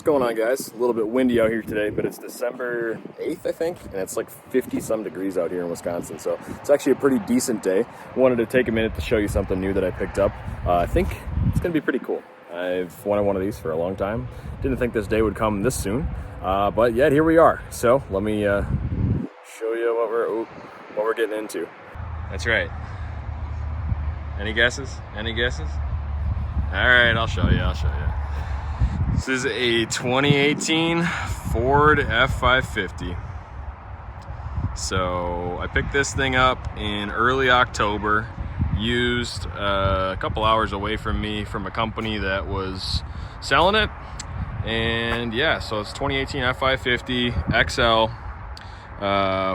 going on, guys? A little bit windy out here today, but it's December 8th, I think, and it's like 50-some degrees out here in Wisconsin, so it's actually a pretty decent day. Wanted to take a minute to show you something new that I picked up. I think it's going to be pretty cool. I've wanted one of these for a long time. Didn't think this day would come this soon, but yet here we are. So let me show you what we're getting into. That's right. Any guesses? Any guesses? All right, I'll show you. This is a 2018 Ford F550. So I picked this thing up in early October, used a couple hours away from me from a company that was selling it. And yeah, so it's 2018 F550 XL,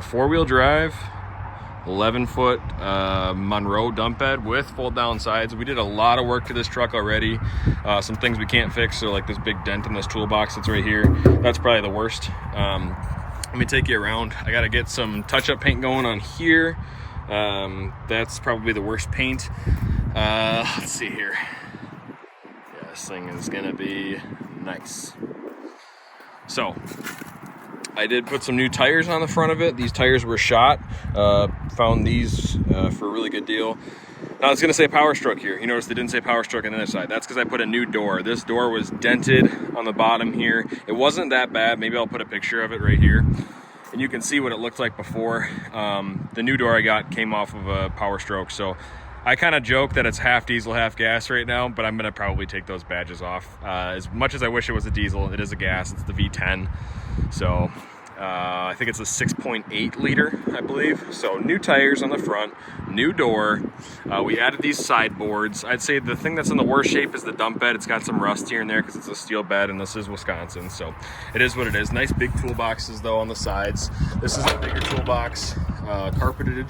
four-wheel drive, 11-foot Monroe dump bed with fold-down sides. We did a lot of work to this truck already. Some things we can't fix, so like this big dent in this toolbox that's right here. That's probably the worst. Let me take you around. I got to get some touch-up paint going on here. That's probably the worst paint. Let's see here. Yeah, this thing is gonna be nice. So I did put some new tires on the front of it. These tires were shot. Found these for a really good deal. Now it's gonna say Power Stroke here. You notice they didn't say Power Stroke on the other side. That's because I put a new door. This door was dented on the bottom here. It wasn't that bad. Maybe I'll put a picture of it right here, and you can see what it looked like before. The new door I got came off of a Power Stroke, so I kind of joke that it's half diesel, half gas right now, but I'm gonna probably take those badges off. As much as I wish it was a diesel, it is a gas. It's the V10. So I think it's a 6.8 liter, I believe. So new tires on the front, new door. We added these sideboards. I'd say the thing that's in the worst shape is the dump bed. It's got some rust here and there because it's a steel bed, and this is Wisconsin, so it is what it is. Nice big toolboxes though on the sides. This is a bigger toolbox, carpeted,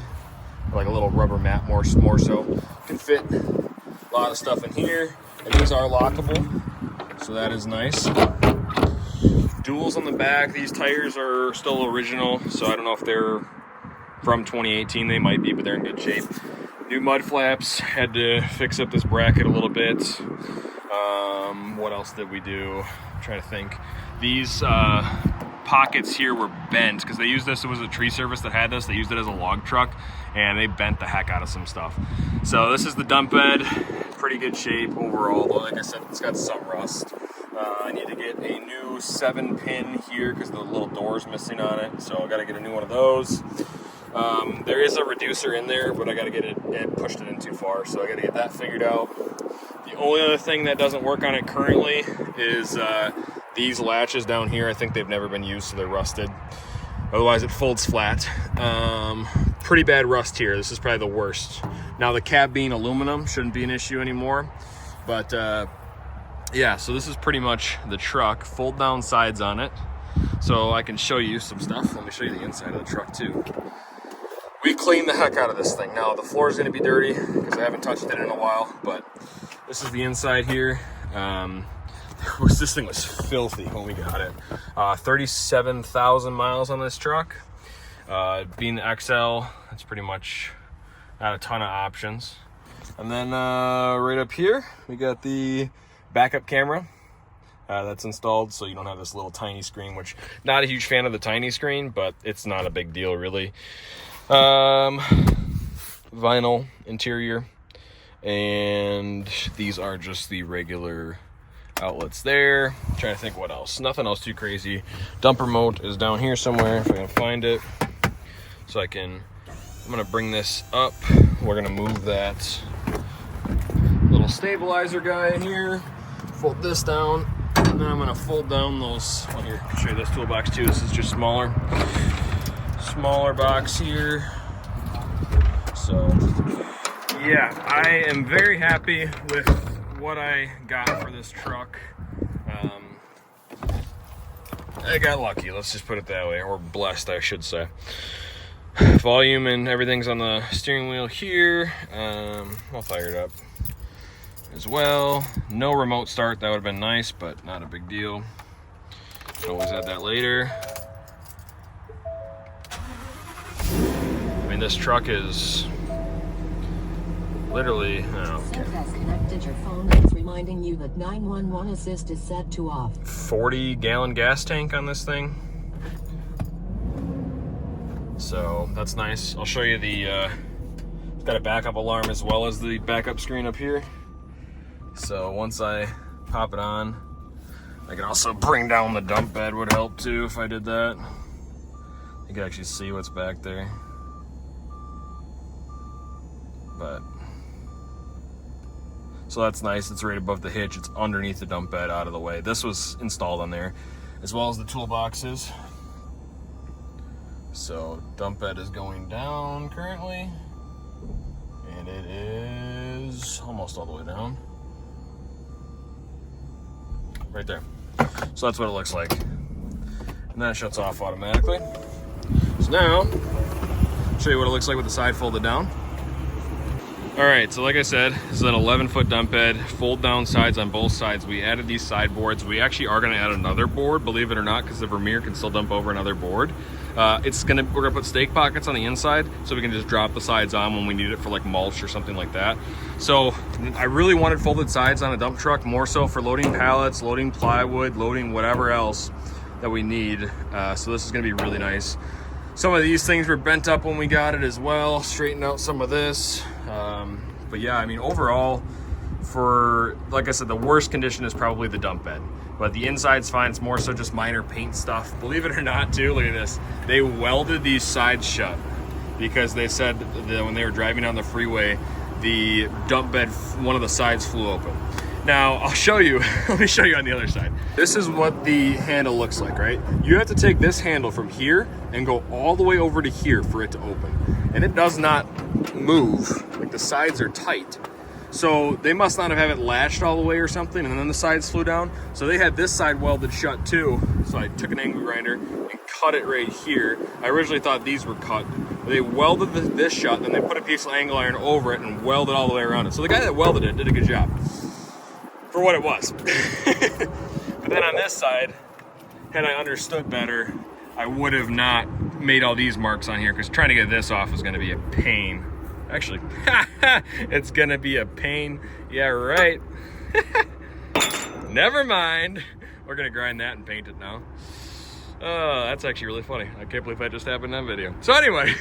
like a little rubber mat more so. Can fit a lot of stuff in here, and these are lockable, so that is nice. Duals on the back. These tires are still original, so I don't know if they're from 2018. They might be, but they're in good shape. New mud flaps. Had to fix up this bracket a little bit. What else did we do? I'm trying to think. These pockets here were bent because they used this. It was a tree service that had this. They used it as a log truck, and they bent the heck out of some stuff. So this is the dump bed. Pretty good shape overall, though like I said, it's got some rust. I need to get a new 7-pin here because the little door's missing on it, so I got to get a new one of those. There is a reducer in there, but I got to get it pushed it in too far, so I got to get that figured out. The only other thing that doesn't work on it currently is these latches down here. I think they've never been used, so they're rusted. Otherwise, it folds flat. Pretty bad rust here. This is probably the worst. Now, the cab being aluminum shouldn't be an issue anymore, but yeah, so this is pretty much the truck. Fold down sides on it, so I can show you some stuff. Let me show you the inside of the truck too. We cleaned the heck out of this thing. Now the floor is going to be dirty because I haven't touched it in a while, but this is the inside here. This thing was filthy when we got it. 37,000 miles on this truck. Being the XL, it's pretty much not a ton of options. And then right up here, we got the backup camera that's installed, so you don't have this little tiny screen, which not a huge fan of the tiny screen, but it's not a big deal really. Vinyl interior, and these are just the regular outlets there. I'm trying to think what else. Nothing else too crazy. Dump remote is down here somewhere if I can find it. So I'm gonna bring this up. We're gonna move that little stabilizer guy in here. Fold this down, and then I'm gonna fold down those. Well, here, I'll show you this toolbox too. This is just smaller box here. So yeah, I am very happy with what I got for this truck. I got lucky, let's just put it that way, or blessed, I should say. Volume and everything's on the steering wheel here. I'll fire it up as well. No remote start, that would have been nice, but not a big deal. Could always add that later. I mean, this truck is Literally, oh, okay. Has connected your phone and is reminding you that 911 assist is set to off. 40-gallon gas tank on this thing. So that's nice. I'll show you the, it's got a backup alarm as well as the backup screen up here. So once I pop it on, I can also bring down the dump bed, would help too if I did that. You can actually see what's back there. But, so that's nice. It's right above the hitch. It's underneath the dump bed, out of the way. This was installed on there, as well as the toolboxes. So dump bed is going down currently, and it is almost all the way down. Right there. So that's what it looks like. And that shuts off automatically. So now, I'll show you what it looks like with the side folded down. All right, so like I said, this is an 11-foot dump bed, fold down sides on both sides. We added these sideboards. We actually are gonna add another board, believe it or not, because the Vermeer can still dump over another board. We're gonna put stake pockets on the inside so we can just drop the sides on when we need it for like mulch or something like that. So I really wanted folded sides on a dump truck, more so for loading pallets, loading plywood, loading whatever else that we need. So this is gonna be really nice. Some of these things were bent up when we got it as well, straightened out some of this. But yeah, I mean, overall, for, like I said, the worst condition is probably the dump bed. But the inside's fine. It's more so just minor paint stuff. Believe it or not, too, look at this. They welded these sides shut because they said that when they were driving down the freeway, the dump bed, one of the sides flew open. Now, I'll show you. Let me show you on the other side. This is what the handle looks like, right? You have to take this handle from here and go all the way over to here for it to open. And it does not move. Like, the sides are tight. So they must not have it latched all the way or something, and then the sides flew down. So they had this side welded shut too. So I took an angle grinder and cut it right here. I originally thought these were cut. They welded this shut, and then they put a piece of angle iron over it and welded all the way around it. So the guy that welded it did a good job for what it was. But then on this side, had I understood better, I would have not made all these marks on here, because trying to get this off is going to be a pain. Actually, it's gonna be a pain. Yeah, right. Never mind. We're gonna grind that and paint it now. Oh, that's actually really funny. I can't believe that just happened on video. So anyway,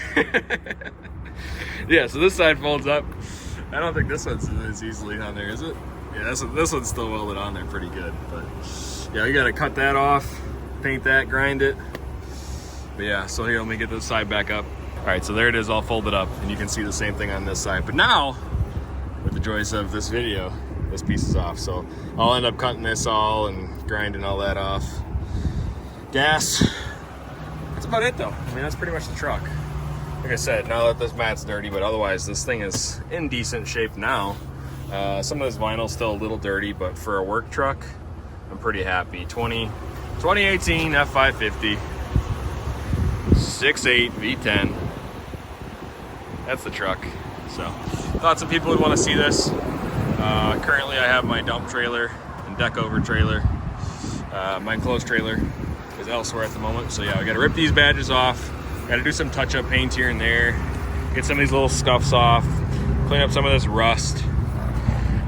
yeah, so this side folds up. I don't think this one's as easily on there, is it? Yeah, this one's still welded on there pretty good. But yeah, you gotta cut that off, paint that, grind it. But yeah, so here, let me get this side back up. All right, so there it is all folded up, and you can see the same thing on this side. But now, with the joys of this video, this piece is off. So I'll end up cutting this all and grinding all that off. Gas, that's about it though. I mean, that's pretty much the truck. Like I said, now that this mat's dirty, but otherwise this thing is in decent shape now. Some of this vinyl's still a little dirty, but for a work truck, I'm pretty happy. 2018 F550, 6.8 V10. That's the truck. So thought some people would want to see this. Currently I have my dump trailer and deck over trailer. My enclosed trailer is elsewhere at the moment. So yeah, I got to rip these badges off. Got to do some touch-up paint here and there. Get some of these little scuffs off. Clean up some of this rust.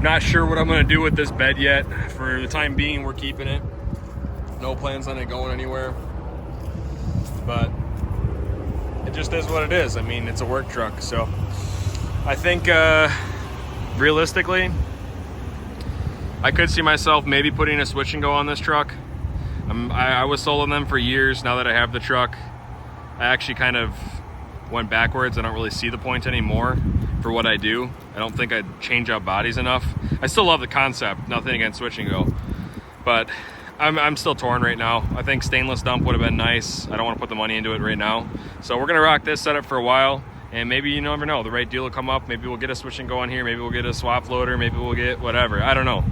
Not sure what I'm going to do with this bed yet. For the time being, we're keeping it. No plans on it going anywhere. But it just is what it is. I mean, it's a work truck. So I think realistically, I could see myself maybe putting a switch and go on this truck. I was sold on them for years. Now that I have the truck, I actually kind of went backwards. I don't really see the point anymore for what I do. I don't think I'd change out bodies enough. I still love the concept, nothing against switch and go, but I'm still torn right now. I think stainless dump would have been nice. I don't want to put the money into it right now. So we're gonna rock this setup for a while, and maybe, you never know, the right deal will come up. Maybe we'll get a switch and go on here. Maybe we'll get a swap loader. Maybe we'll get whatever. I don't know.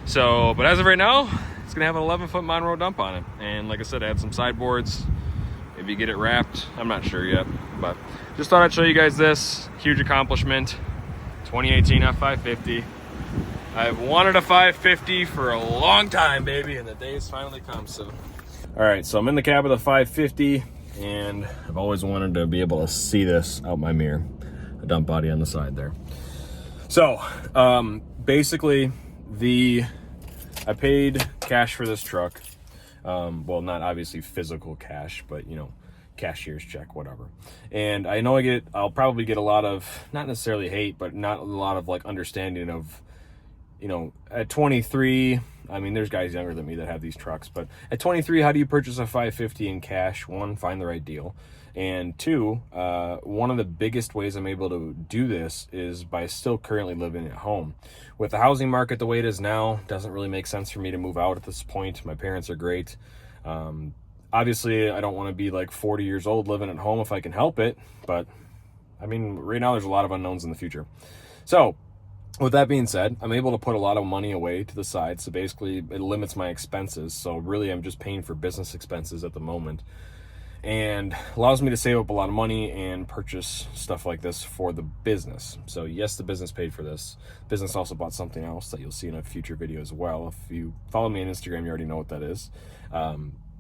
So, but as of right now, it's gonna have an 11-foot Monroe dump on it. And like I said, add some sideboards. Maybe get it wrapped. I'm not sure yet, but just thought I'd show you guys this huge accomplishment. 2018 F550. I've wanted a 550 for a long time, baby, and the day's finally come. So, all right, so I'm in the cab of the 550, and I've always wanted to be able to see this out my mirror. A dump body on the side there. So basically I paid cash for this truck. Well, not obviously physical cash, but cashier's check, whatever. And I know I'll probably get a lot of, not necessarily hate, but not a lot of like understanding of, at 23, I mean, there's guys younger than me that have these trucks, but at 23, how do you purchase a 550 in cash? One, find the right deal. And two, one of the biggest ways I'm able to do this is by still currently living at home. With the housing market the way it is now, doesn't really make sense for me to move out at this point. My parents are great. Obviously, I don't want to be like 40 years old living at home if I can help it. But, I mean, right now there's a lot of unknowns in the future. So, with that being said, I'm able to put a lot of money away to the side. So basically, it limits my expenses. So really, I'm just paying for business expenses at the moment. And allows me to save up a lot of money and purchase stuff like this for the business. So yes, the business paid for this. Business also bought something else that you'll see in a future video as well. If you follow me on Instagram, you already know what that is.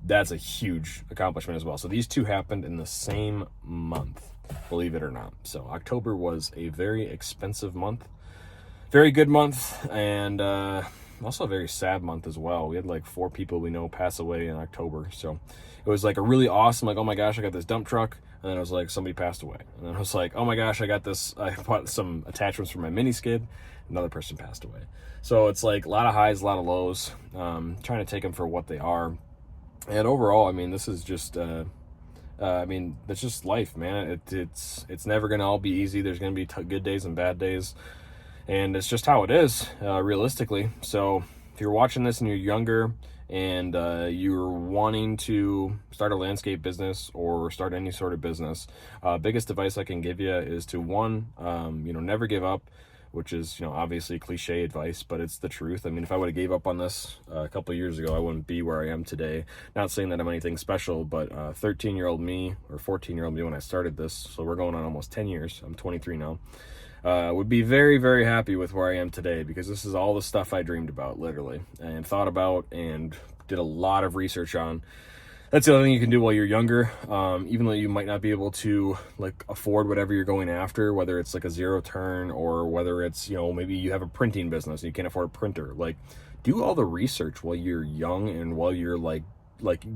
That's a huge accomplishment as well. So these two happened in the same month, believe it or not. So October was a very expensive month, very good month, and also a very sad month as well. We had like 4 people we know pass away in October. So it was like a really awesome, like, oh my gosh, I got this dump truck. And then it was like, somebody passed away. And then I was like, oh my gosh, I bought some attachments for my mini skid. Another person passed away. So it's like a lot of highs, a lot of lows. Trying to take them for what they are. And overall, I mean, this is just, that's just life, man. It's never going to all be easy. There's going to be good days and bad days. And it's just how it is, realistically. So if you're watching this and you're younger and you're wanting to start a landscape business or start any sort of business, biggest advice I can give you is to never give up, which is, obviously cliche advice, but it's the truth. I mean, if I would have gave up on this a couple of years ago, I wouldn't be where I am today. Not saying that I'm anything special, but 13-year-old me or 14-year-old me when I started this, so we're going on almost 10 years. I'm 23 now. Would be very, very happy with where I am today, because this is all the stuff I dreamed about, literally, and thought about and did a lot of research on. That's the other thing you can do while you're younger, even though you might not be able to like afford whatever you're going after, whether it's like a zero turn or whether it's, maybe you have a printing business and you can't afford a printer. Like, do all the research while you're young and while you're like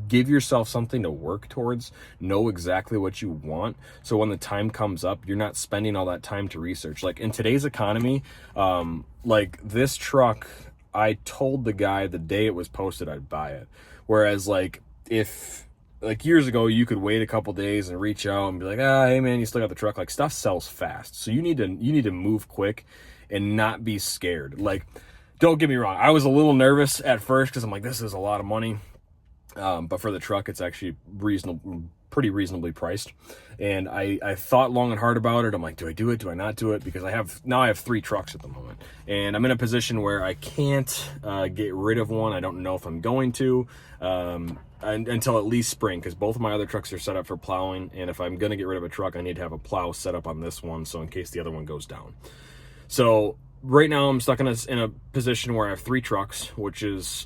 give yourself something to work towards, know exactly what you want. So when the time comes up, you're not spending all that time to research. Like in today's economy, like this truck, I told the guy the day it was posted, I'd buy it. Whereas if years ago, you could wait a couple days and reach out and be like, hey man, you still got the truck. Like stuff sells fast. So you need to move quick and not be scared. Like, don't get me wrong. I was a little nervous at first because I'm like, this is a lot of money. But for the truck, it's actually pretty reasonably priced. And I thought long and hard about it. I'm like, do I do it? Do I not do it? Because I have 3 trucks at the moment. And I'm in a position where I can't get rid of one. I don't know if I'm going to until at least spring, because both of my other trucks are set up for plowing. And if I'm going to get rid of a truck, I need to have a plow set up on this one, so in case the other one goes down. So right now I'm stuck in a position where I have 3 trucks, which is...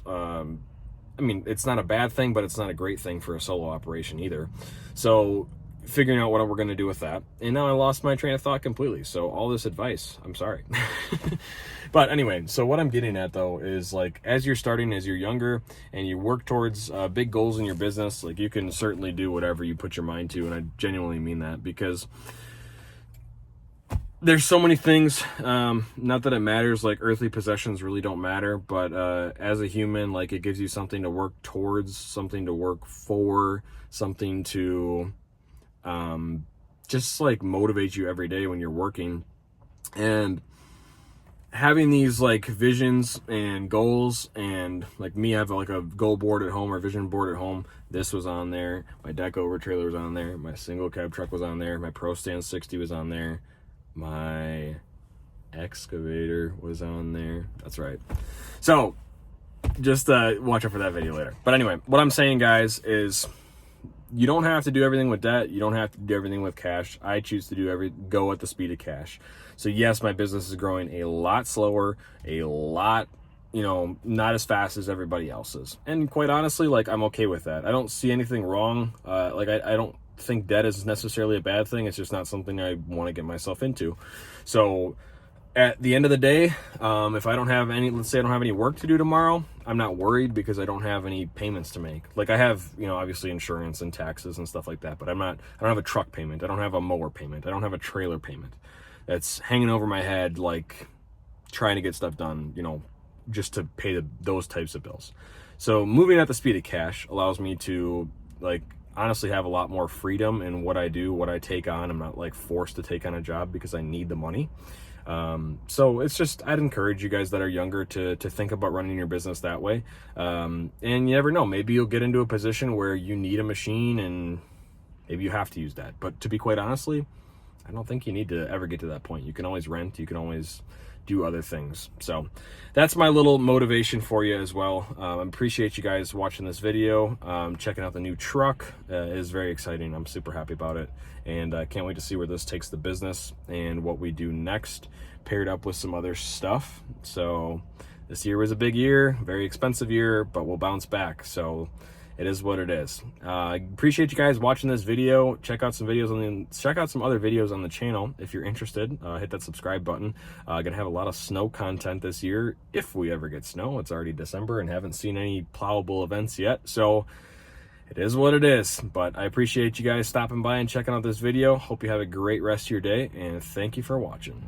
it's not a bad thing, but it's not a great thing for a solo operation either. So figuring out what we're going to do with that. And now I lost my train of thought completely. So all this advice, I'm sorry. But anyway, so what I'm getting at though is like, as you're younger and you work towards big goals in your business, like you can certainly do whatever you put your mind to. And I genuinely mean that, because there's so many things, not that it matters, like earthly possessions really don't matter, but as a human, like it gives you something to work towards, something to work for, something to just like motivate you every day when you're working. And having these like visions and goals, and like me, I have like a goal board at home or vision board at home. This was on there, my deck over trailer was on there, my single cab truck was on there, my Pro Stand 60 was on there, my excavator was on there. That's right. So just watch out for that video later. But anyway, what I'm saying, guys, is you don't have to do everything with debt. You don't have to do everything with cash. I choose to go at the speed of cash. So yes, my business is growing a lot slower, a lot, not as fast as everybody else's. And quite honestly, like, I'm okay with that. I don't see anything wrong. I don't think debt is necessarily a bad thing. It's just not something I want to get myself into. So at the end of the day, if I don't have any, let's say I don't have any work to do tomorrow, I'm not worried because I don't have any payments to make. Like I have, you know, obviously insurance and taxes and stuff like that, but I don't have a truck payment. I don't have a mower payment. I don't have a trailer payment that's hanging over my head, like trying to get stuff done, you know, just to pay those types of bills. So moving at the speed of cash allows me to, like, honestly have a lot more freedom in what I do, what I take on. I'm not like forced to take on a job because I need the money. So it's just, I'd encourage you guys that are younger to think about running your business that way. And you never know, maybe you'll get into a position where you need a machine and maybe you have to use that. But to be quite honestly, I don't think you need to ever get to that point. You can always rent, you can always do other things. So that's my little motivation for you as well. I appreciate you guys watching this video. Checking out the new truck is very exciting. I'm super happy about it, and I can't wait to see where this takes the business and what we do next, paired up with some other stuff. So this year was a big year, very expensive year, but we'll bounce back. So it is what it is. I appreciate you guys watching this video. Check out some other videos on the channel if you're interested. Hit that subscribe button. Gonna have a lot of snow content this year if we ever get snow. It's already December and haven't seen any plowable events yet, so it is what it is. But I appreciate you guys stopping by and checking out this video. Hope you have a great rest of your day, and thank you for watching.